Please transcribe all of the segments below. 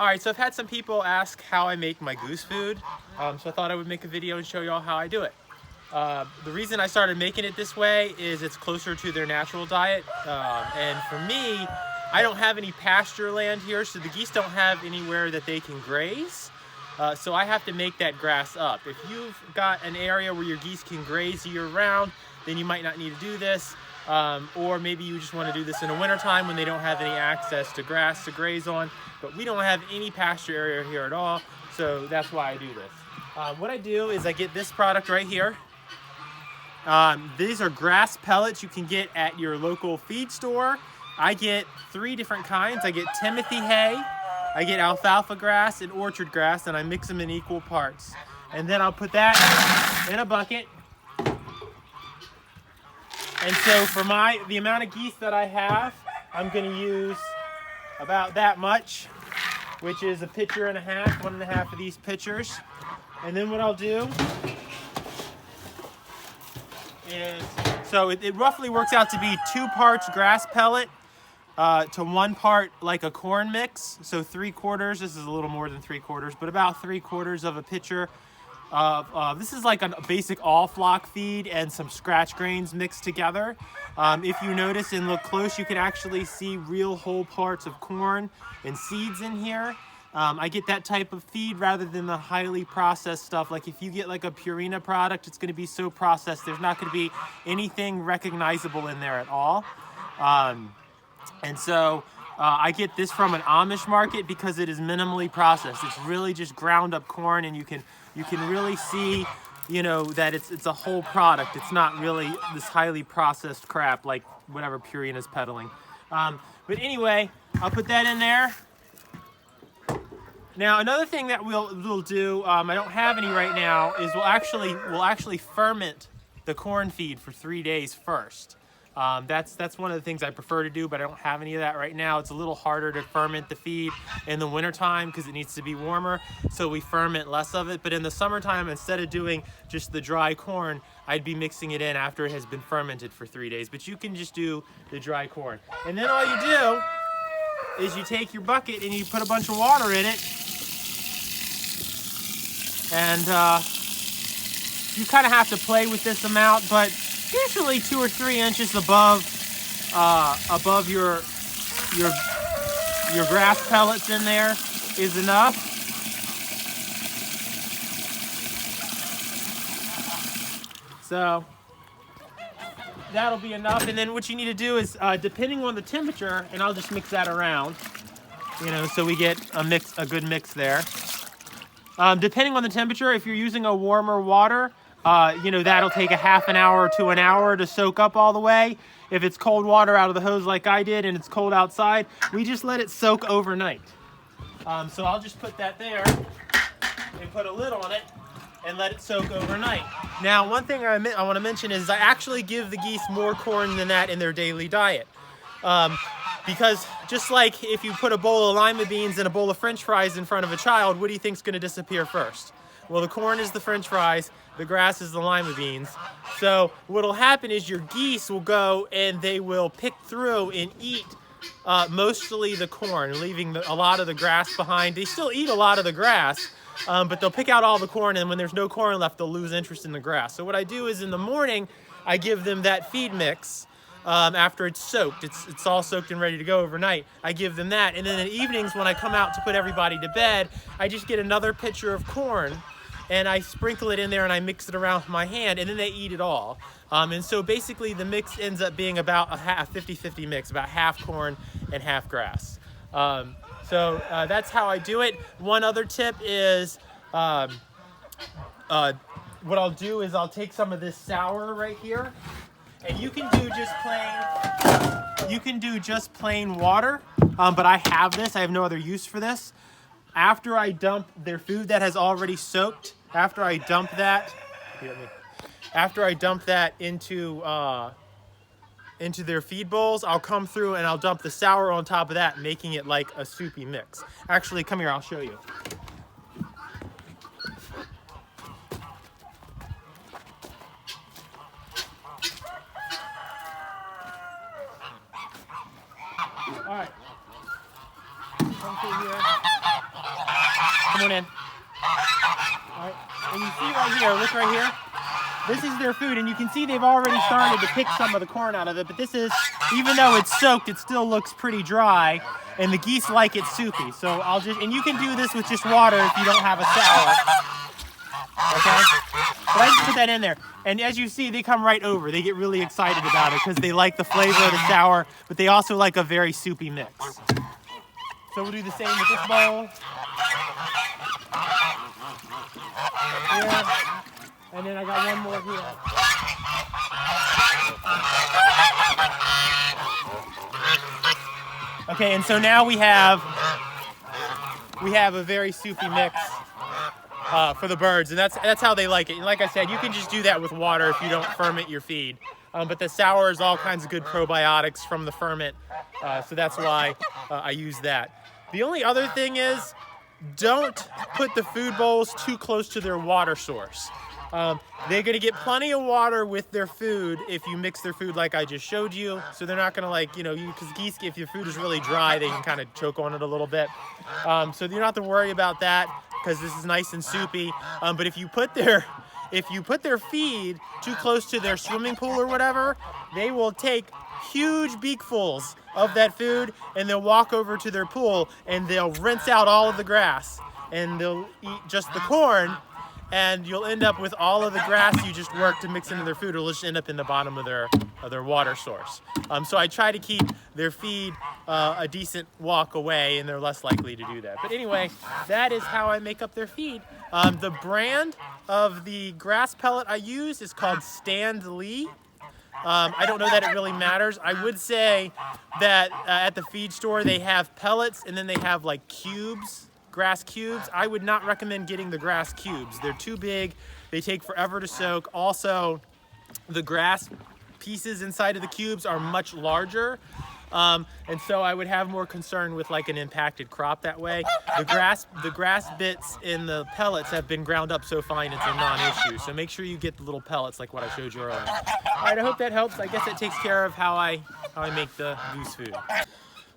All right, so I've had some people ask how I make my goose food, so I thought I would make a video and show y'all how I do it. The reason I started making it this way is it's closer to their natural diet, and for me, I don't have any pasture land here, so the geese don't have anywhere that they can graze, so I have to make that grass up. If you've got an area where your geese can graze year-round, then you might not need to do this, or maybe you just want to do this in the wintertime when they don't have any access to grass to graze on. But we don't have any pasture area here at all, so that's why I do this. What I do is I get this product right here. These are grass pellets you can get at your local feed store. I get 3 different kinds. I get Timothy hay, I get alfalfa grass, and orchard grass, and I mix them in equal parts. And then I'll put that in a bucket. And so for the amount of geese that I have, I'm going to use about that much, which is a pitcher and a half, 1.5 of these pitchers. And then what I'll do is, so it roughly works out to be 2 parts grass pellet to 1 part like a corn mix. So 3/4, this is a little more than 3/4, but about 3/4 of a pitcher. This is like a basic all flock feed and some scratch grains mixed together. If you notice and look close, you can actually see real whole parts of corn and seeds in here. I get that type of feed rather than the highly processed stuff. Like if you get like a Purina product, it's going to be so processed, there's not going to be anything recognizable in there at all. And so I get this from an Amish market because it is minimally processed. It's really just ground up corn, and you can really see, you know, that it's a whole product. It's not really this highly processed crap like whatever Purina's peddling. But anyway, I'll put that in there. Now another thing that we'll do, I don't have any right now, is we'll actually ferment the corn feed for 3 days first. That's one of the things I prefer to do, but I don't have any of that right now. It's a little harder to ferment the feed in the wintertime because it needs to be warmer, so we ferment less of it. But in the summertime, instead of doing just the dry corn, I'd be mixing it in after it has been fermented for 3 days. But you can just do the dry corn. And then all you do is you take your bucket and you put a bunch of water in it, and you kind of have to play with this amount, but usually 2 or 3 inches above your grass pellets in there is enough. So that'll be enough. And then what you need to do is, depending on the temperature, and I'll just mix that around, you know, so we get a good mix there. Depending on the temperature, if you're using a warmer water, you know, that'll take a half an hour to an hour to soak up all the way. If it's cold water out of the hose like I did and it's cold outside, we just let it soak overnight. So I'll just put that there and put a lid on it and let it soak overnight. Now, one thing I want to mention is I actually give the geese more corn than that in their daily diet. Because just like if you put a bowl of lima beans and a bowl of french fries in front of a child, what do you think is going to disappear first? Well, the corn is the french fries, the grass is the lima beans. So what'll happen is your geese will go and they will pick through and eat mostly the corn, leaving a lot of the grass behind. They still eat a lot of the grass, but they'll pick out all the corn, and when there's no corn left, they'll lose interest in the grass. So what I do is in the morning, I give them that feed mix. After it's soaked, it's all soaked and ready to go overnight. I give them that, and then in the evenings when I come out to put everybody to bed, I just get another pitcher of corn and I sprinkle it in there and I mix it around with my hand, and then they eat it all. And so basically the mix ends up being about a 50-50 mix, about half corn and half grass. So that's how I do it. One other tip is, what I'll do is I'll take some of this sour right here, and you can do just plain water, but I have this. I have no other use for this. After I dump their food that has already soaked, after I dump that into their feed bowls, I'll come through and I'll dump the sour on top of that, making it like a soupy mix. Actually, come here, I'll show you. All right. Come through here. Come on in. All right. And you see right here, look right here. This is their food, and you can see they've already started to pick some of the corn out of it, but this is, even though it's soaked, it still looks pretty dry, and the geese like it soupy. So I'll just, and you can do this with just water if you don't have a sour. Okay? But I just put that in there. And as you see, they come right over. They get really excited about it because they like the flavor of the sour, but they also like a very soupy mix. So we'll do the same with this bowl. Here. And then I got one more here. Okay, and so now we have a very soupy mix for the birds, and that's how they like it. And like I said, you can just do that with water if you don't ferment your feed. But the sour is all kinds of good probiotics from the ferment, so that's why I use that. The only other thing is, don't put the food bowls too close to their water source. They're going to get plenty of water with their food if you mix their food like I just showed you. So they're not going to, like, you know, because geese, if your food is really dry, they can kind of choke on it a little bit. So you don't have to worry about that because this is nice and soupy. But if you put their feed too close to their swimming pool or whatever, they will take huge beakfuls of that food and they'll walk over to their pool and they'll rinse out all of the grass and they'll eat just the corn. And you'll end up with all of the grass you just worked to mix into their food. It'll just end up in the bottom of their water source. So I try to keep their feed a decent walk away, and they're less likely to do that. But anyway, that is how I make up their feed. The brand of the grass pellet I use is called Stand Lee. I don't know that it really matters. I would say that at the feed store they have pellets, and then they have like cubes. Grass cubes. I would not recommend getting the grass cubes. They're too big. They take forever to soak. Also, the grass pieces inside of the cubes are much larger. And so I would have more concern with like an impacted crop that way. The grass bits in the pellets have been ground up so fine it's a non-issue. So make sure you get the little pellets like what I showed you earlier. All right, I hope that helps. I guess that takes care of how I make the goose food.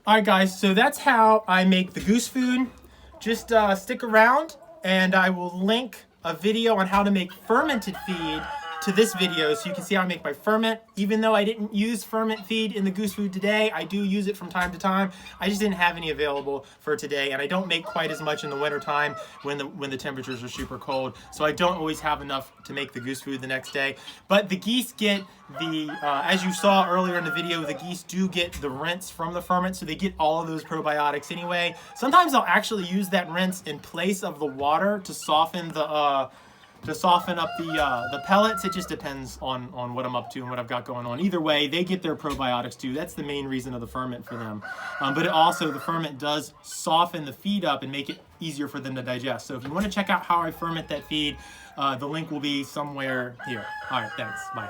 All right, guys, so that's how I make the goose food. Just stick around and I will link a video on how to make fermented feed to this video so you can see how I make my ferment. Even though I didn't use ferment feed in the goose food today, I do use it from time to time. I just didn't have any available for today, and I don't make quite as much in the winter time when the temperatures are super cold, so I don't always have enough to make the goose food the next day. But the geese get the, as you saw earlier in the video, the geese do get the rinse from the ferment, so they get all of those probiotics anyway. Sometimes I'll actually use that rinse in place of the water to soften up the pellets. It just depends on what I'm up to and what I've got going on. Either way, they get their probiotics too. That's the main reason of the ferment for them. But the ferment does soften the feed up and make it easier for them to digest. So if you want to check out how I ferment that feed, the link will be somewhere here. All right, thanks. Bye.